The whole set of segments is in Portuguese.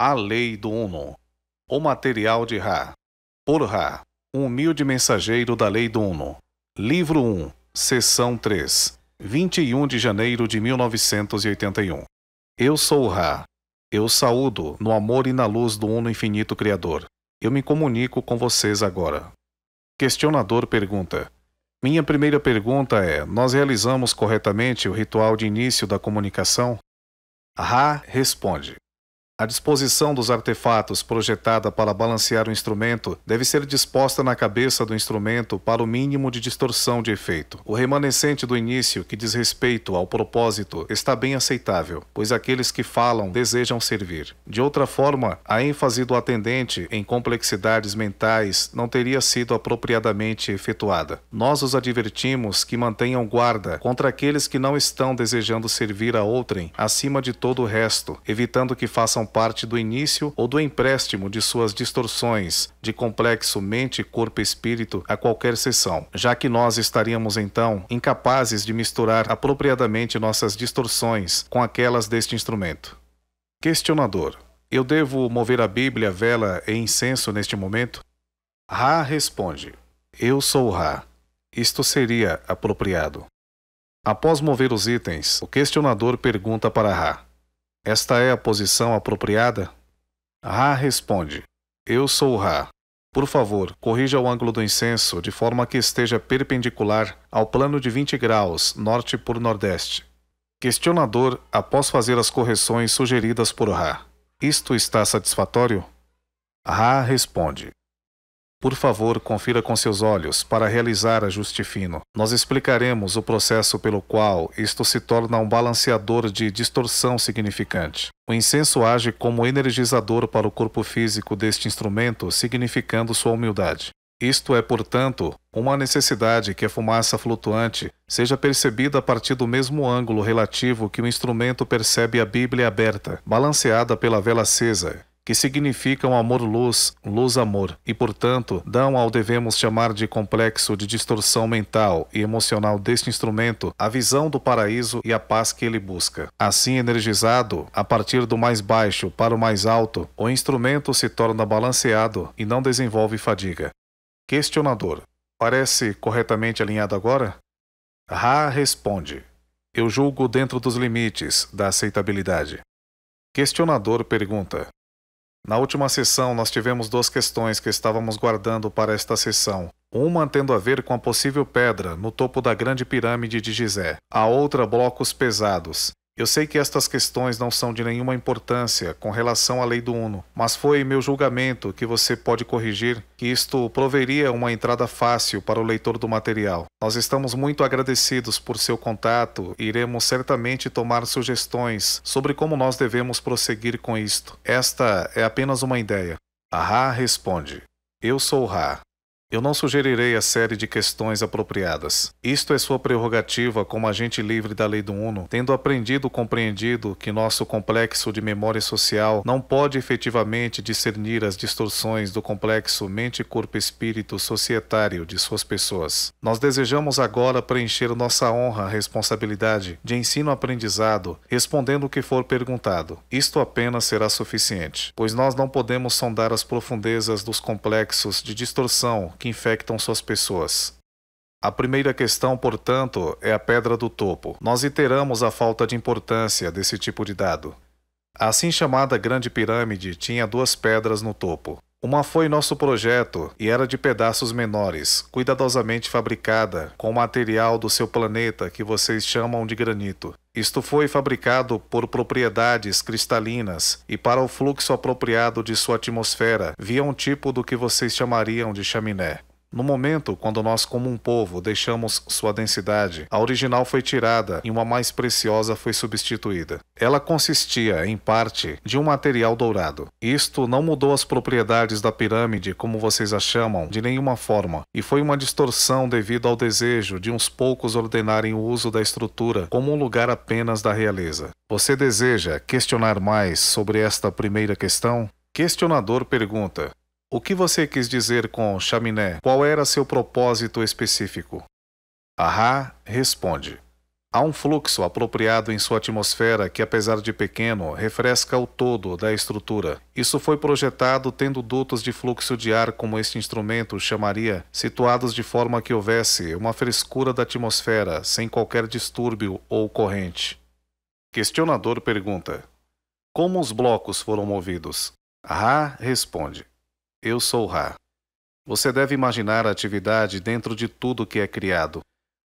A Lei do Uno. O material de Ra. Por Ra, um humilde mensageiro da Lei do Uno. Livro 1, Seção 3, 21 de janeiro de 1981. Eu sou Ra. Eu saúdo no amor e na luz do Uno Infinito Criador. Eu me comunico com vocês agora. Questionador pergunta. Minha primeira pergunta é: nós realizamos corretamente o ritual de início da comunicação? Ra responde. A disposição dos artefatos projetada para balancear o instrumento deve ser disposta na cabeça do instrumento para o mínimo de distorção de efeito. O remanescente do início, que diz respeito ao propósito, está bem aceitável, pois aqueles que falam desejam servir. De outra forma, a ênfase do atendente em complexidades mentais não teria sido apropriadamente efetuada. Nós os advertimos que mantenham guarda contra aqueles que não estão desejando servir a outrem acima de todo o resto, evitando que façam parte do início ou do empréstimo de suas distorções de complexo mente, corpo e espírito a qualquer sessão, já que nós estaríamos então incapazes de misturar apropriadamente nossas distorções com aquelas deste instrumento. Questionador: eu devo mover a Bíblia, vela e incenso neste momento? Ra responde. Eu sou Ra. Isto seria apropriado. Após mover os itens, o questionador pergunta para Ra. Esta é a posição apropriada? Ra responde. Eu sou Ra. Por favor, corrija o ângulo do incenso de forma que esteja perpendicular ao plano de 20 graus, norte por nordeste. Questionador, após fazer as correções sugeridas por Ra. Isto está satisfatório? Ra responde. Por favor, confira com seus olhos para realizar ajuste fino. Nós explicaremos o processo pelo qual isto se torna um balanceador de distorção significante. O incenso age como energizador para o corpo físico deste instrumento, significando sua humildade. Isto é, portanto, uma necessidade que a fumaça flutuante seja percebida a partir do mesmo ângulo relativo que o instrumento percebe a Bíblia aberta, balanceada pela vela acesa, que significam amor-luz, luz-amor, e, portanto, dão ao devemos chamar de complexo de distorção mental e emocional deste instrumento a visão do paraíso e a paz que ele busca. Assim energizado, a partir do mais baixo para o mais alto, o instrumento se torna balanceado e não desenvolve fadiga. Questionador: parece corretamente alinhado agora? Ra responde. Eu julgo dentro dos limites da aceitabilidade. Questionador pergunta. Na última sessão, nós tivemos duas questões que estávamos guardando para esta sessão. Uma tendo a ver com a possível pedra no topo da grande pirâmide de Gizé. A outra, blocos pesados. Eu sei que estas questões não são de nenhuma importância com relação à lei do Uno, mas foi meu julgamento que você pode corrigir que isto proveria uma entrada fácil para o leitor do material. Nós estamos muito agradecidos por seu contato e iremos certamente tomar sugestões sobre como nós devemos prosseguir com isto. Esta é apenas uma ideia. A Ra responde. Eu sou Ra. Eu não sugerirei a série de questões apropriadas. Isto é sua prerrogativa como agente livre da lei do Uno, tendo aprendido e compreendido que nosso complexo de memória social não pode efetivamente discernir as distorções do complexo mente-corpo-espírito societário de suas pessoas. Nós desejamos agora preencher nossa honra, responsabilidade de ensino-aprendizado, respondendo o que for perguntado. Isto apenas será suficiente, pois nós não podemos sondar as profundezas dos complexos de distorção que infectam suas pessoas. A primeira questão, portanto, é a pedra do topo. Nós iteramos a falta de importância desse tipo de dado. A assim chamada Grande Pirâmide tinha duas pedras no topo. Uma foi nosso projeto e era de pedaços menores, cuidadosamente fabricada com o material do seu planeta que vocês chamam de granito. Isto foi fabricado por propriedades cristalinas e para o fluxo apropriado de sua atmosfera via um tipo do que vocês chamariam de chaminé. No momento, quando nós como um povo deixamos sua densidade, a original foi tirada e uma mais preciosa foi substituída. Ela consistia, em parte, de um material dourado. Isto não mudou as propriedades da pirâmide, como vocês a chamam, de nenhuma forma, e foi uma distorção devido ao desejo de uns poucos ordenarem o uso da estrutura como um lugar apenas da realeza. Você deseja questionar mais sobre esta primeira questão? Questionador pergunta. O que você quis dizer com chaminé? Qual era seu propósito específico? A Ra responde. Há um fluxo apropriado em sua atmosfera que, apesar de pequeno, refresca o todo da estrutura. Isso foi projetado tendo dutos de fluxo de ar, como este instrumento chamaria, situados de forma que houvesse uma frescura da atmosfera, sem qualquer distúrbio ou corrente. Questionador pergunta: como os blocos foram movidos? Ra responde: eu sou Ra. Você deve imaginar a atividade dentro de tudo que é criado.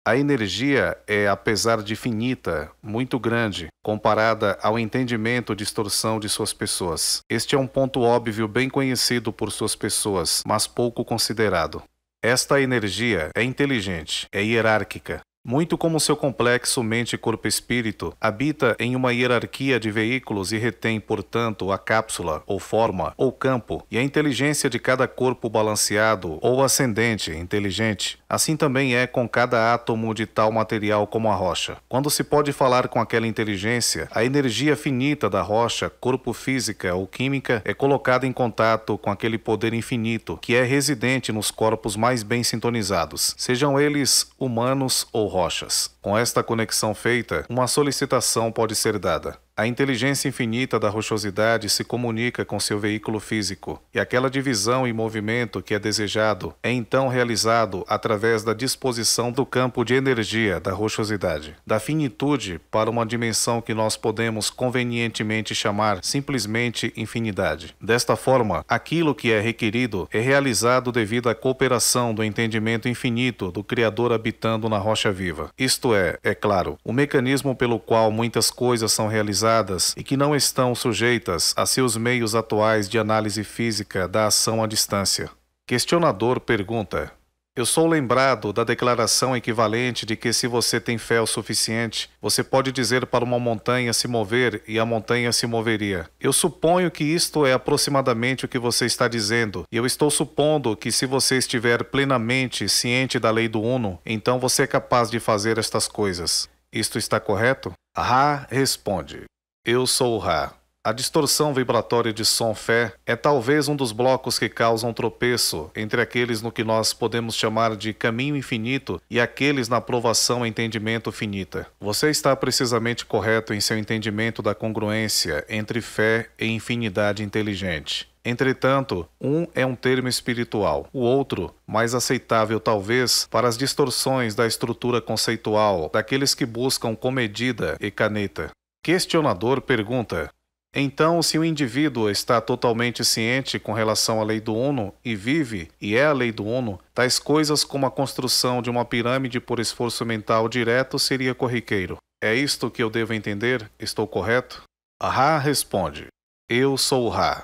A energia é, apesar de finita, muito grande, comparada ao entendimento e distorção de suas pessoas. Este é um ponto óbvio bem conhecido por suas pessoas, mas pouco considerado. Esta energia é inteligente, é hierárquica. Muito como seu complexo mente-corpo-espírito, habita em uma hierarquia de veículos e retém, portanto, a cápsula, ou forma, ou campo, e a inteligência de cada corpo balanceado ou ascendente, inteligente. Assim também é com cada átomo de tal material como a rocha. Quando se pode falar com aquela inteligência, a energia finita da rocha, corpo física ou química, é colocada em contato com aquele poder infinito que é residente nos corpos mais bem sintonizados, sejam eles humanos ou rochas. Com esta conexão feita, uma solicitação pode ser dada. A inteligência infinita da rochosidade se comunica com seu veículo físico, e aquela divisão e movimento que é desejado é então realizado através da disposição do campo de energia da rochosidade, da finitude para uma dimensão que nós podemos convenientemente chamar simplesmente infinidade. Desta forma, aquilo que é requerido é realizado devido à cooperação do entendimento infinito do Criador habitando na rocha viva. Isto é claro, o mecanismo pelo qual muitas coisas são realizadas e que não estão sujeitas a seus meios atuais de análise física da ação à distância. Questionador pergunta: eu sou lembrado da declaração equivalente de que se você tem fé o suficiente, você pode dizer para uma montanha se mover e a montanha se moveria. Eu suponho que isto é aproximadamente o que você está dizendo, e eu estou supondo que se você estiver plenamente ciente da lei do Uno, então você é capaz de fazer estas coisas. Isto está correto? Ra responde: eu sou Ra. A distorção vibratória de som fé é talvez um dos blocos que causam tropeço entre aqueles no que nós podemos chamar de caminho infinito e aqueles na provação entendimento finita. Você está precisamente correto em seu entendimento da congruência entre fé e infinidade inteligente. Entretanto, um é um termo espiritual, o outro, mais aceitável talvez, para as distorções da estrutura conceitual daqueles que buscam comedida e caneta. Questionador pergunta: então, se o indivíduo está totalmente ciente com relação à lei do Uno e vive, e é a lei do Uno, tais coisas como a construção de uma pirâmide por esforço mental direto seria corriqueiro. É isto que eu devo entender? Estou correto? Ra responde: eu sou Ra.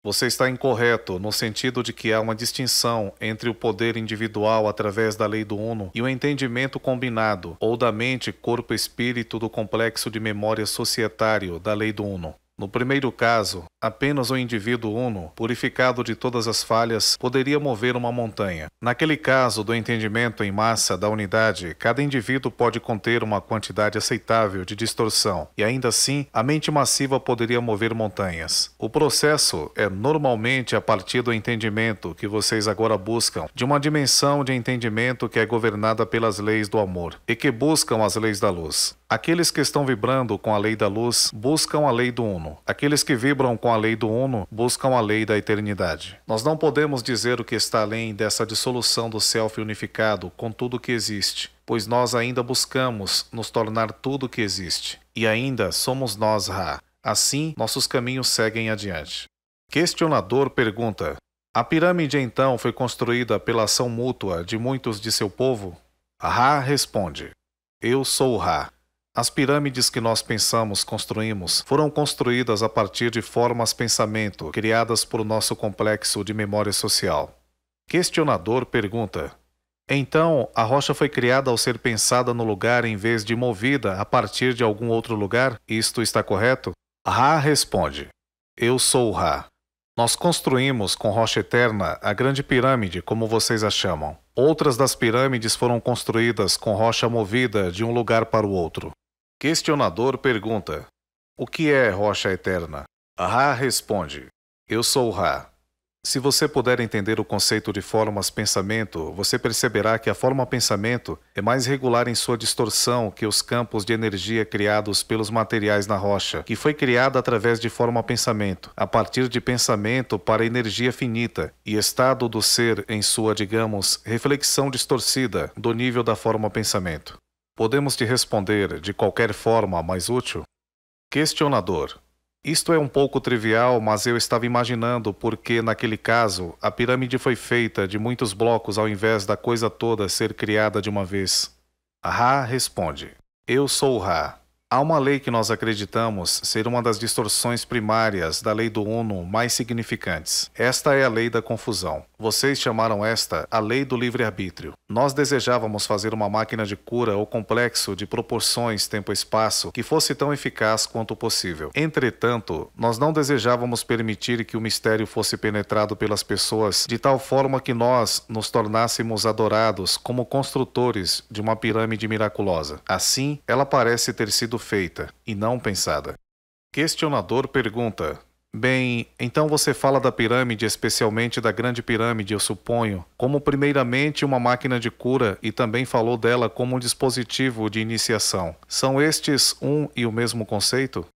Você está incorreto no sentido de que há uma distinção entre o poder individual através da lei do Uno e o entendimento combinado, ou da mente, corpo e espírito do complexo de memória societário da lei do Uno. No primeiro caso, apenas o indivíduo uno, purificado de todas as falhas, poderia mover uma montanha. Naquele caso do entendimento em massa da unidade, cada indivíduo pode conter uma quantidade aceitável de distorção, e ainda assim, a mente massiva poderia mover montanhas. O processo é normalmente a partir do entendimento que vocês agora buscam, de uma dimensão de entendimento que é governada pelas leis do amor, e que buscam as leis da luz. Aqueles que estão vibrando com a lei da luz buscam a lei do Uno. Aqueles que vibram com a lei do Uno buscam a lei da eternidade. Nós não podemos dizer o que está além dessa dissolução do Self unificado com tudo que existe, pois nós ainda buscamos nos tornar tudo que existe. E ainda somos nós, Ra. Assim, nossos caminhos seguem adiante. Questionador pergunta: a pirâmide então foi construída pela ação mútua de muitos de seu povo? Ra responde: eu sou Ra. As pirâmides que nós pensamos construímos foram construídas a partir de formas pensamento criadas por nosso complexo de memória social. Questionador pergunta: então, a rocha foi criada ao ser pensada no lugar em vez de movida a partir de algum outro lugar? Isto está correto? Ra responde: eu sou Ra. Nós construímos com rocha eterna a grande pirâmide, como vocês a chamam. Outras das pirâmides foram construídas com rocha movida de um lugar para o outro. Questionador pergunta: o que é rocha eterna? Ra responde: eu sou Ra. Se você puder entender o conceito de formas-pensamento, você perceberá que a forma-pensamento é mais regular em sua distorção que os campos de energia criados pelos materiais na rocha, que foi criada através de forma-pensamento, a partir de pensamento para energia finita e estado do ser em sua, digamos, reflexão distorcida do nível da forma-pensamento. Podemos te responder de qualquer forma mais útil? Questionador. Isto é um pouco trivial, mas eu estava imaginando porque, naquele caso, a pirâmide foi feita de muitos blocos ao invés da coisa toda ser criada de uma vez. Ra responde: Eu sou Ra. Há uma lei que nós acreditamos ser uma das distorções primárias da lei do Uno mais significantes. Esta é a lei da confusão. Vocês chamaram esta a lei do livre-arbítrio. Nós desejávamos fazer uma máquina de cura ou complexo de proporções tempo-espaço que fosse tão eficaz quanto possível. Entretanto, nós não desejávamos permitir que o mistério fosse penetrado pelas pessoas de tal forma que nós nos tornássemos adorados como construtores de uma pirâmide miraculosa. Assim, ela parece ter sido feita e não pensada. Questionador pergunta: Bem, então você fala da pirâmide, especialmente da grande pirâmide, eu suponho, como primeiramente uma máquina de cura e também falou dela como um dispositivo de iniciação. São estes um e o mesmo conceito?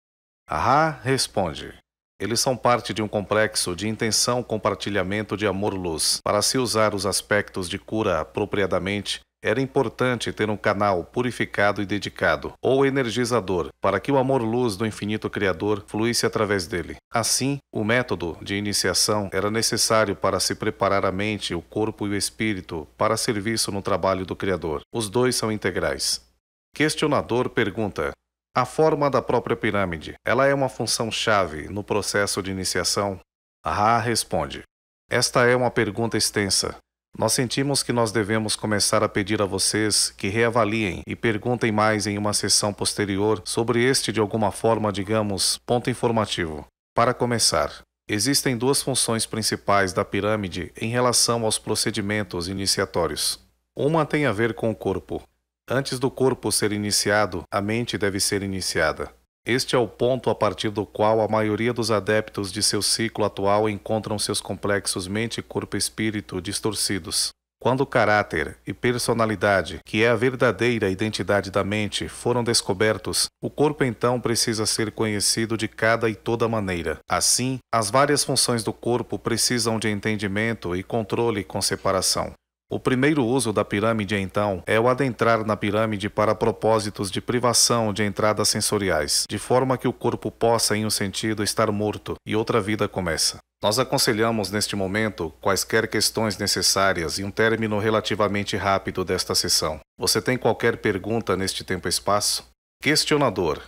Ra responde: Eles são parte de um complexo de intenção-compartilhamento de amor-luz. Para se usar os aspectos de cura apropriadamente, era importante ter um canal purificado e dedicado, ou energizador, para que o amor-luz do infinito Criador fluísse através dele. Assim, o método de iniciação era necessário para se preparar a mente, o corpo e o espírito para serviço no trabalho do Criador. Os dois são integrais. Questionador pergunta: A forma da própria pirâmide, ela é uma função-chave no processo de iniciação? Ra responde: Esta é uma pergunta extensa. Nós sentimos que nós devemos começar a pedir a vocês que reavaliem e perguntem mais em uma sessão posterior sobre este, de alguma forma, digamos, ponto informativo. Para começar, existem duas funções principais da pirâmide em relação aos procedimentos iniciatórios. Uma tem a ver com o corpo. Antes do corpo ser iniciado, a mente deve ser iniciada. Este é o ponto a partir do qual a maioria dos adeptos de seu ciclo atual encontram seus complexos mente, corpo e espírito distorcidos. Quando o caráter e personalidade, que é a verdadeira identidade da mente, foram descobertos, o corpo então precisa ser conhecido de cada e toda maneira. Assim, as várias funções do corpo precisam de entendimento e controle com separação. O primeiro uso da pirâmide, então, é o adentrar na pirâmide para propósitos de privação de entradas sensoriais, de forma que o corpo possa, em um sentido, estar morto e outra vida começa. Nós aconselhamos, neste momento, quaisquer questões necessárias e um término relativamente rápido desta sessão. Você tem qualquer pergunta neste tempo e espaço? Questionador.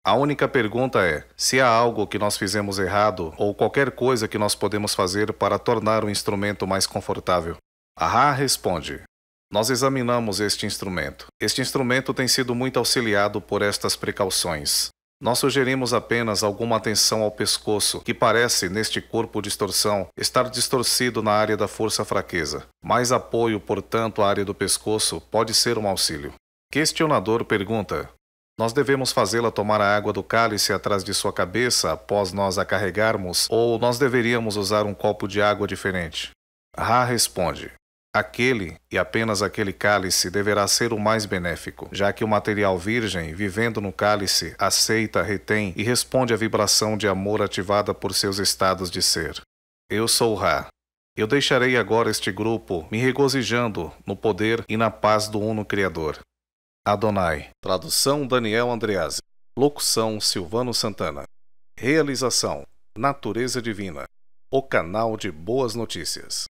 A única pergunta é se há algo que nós fizemos errado ou qualquer coisa que nós podemos fazer para tornar o instrumento mais confortável. Ra responde: Nós examinamos este instrumento. Este instrumento tem sido muito auxiliado por estas precauções. Nós sugerimos apenas alguma atenção ao pescoço, que parece, neste corpo distorção, estar distorcido na área da força-fraqueza. Mais apoio, portanto, à área do pescoço pode ser um auxílio. Questionador pergunta: Nós devemos fazê-la tomar a água do cálice atrás de sua cabeça após nós a carregarmos, ou nós deveríamos usar um copo de água diferente? Ra responde: Aquele e apenas aquele cálice deverá ser o mais benéfico, já que o material virgem, vivendo no cálice, aceita, retém e responde à vibração de amor ativada por seus estados de ser. Eu sou Ra. Eu deixarei agora este grupo me regozijando no poder e na paz do Uno Criador. Adonai. Tradução Daniel Andreazzi. Locução Silvano Santana. Realização Natureza Divina. O canal de boas notícias.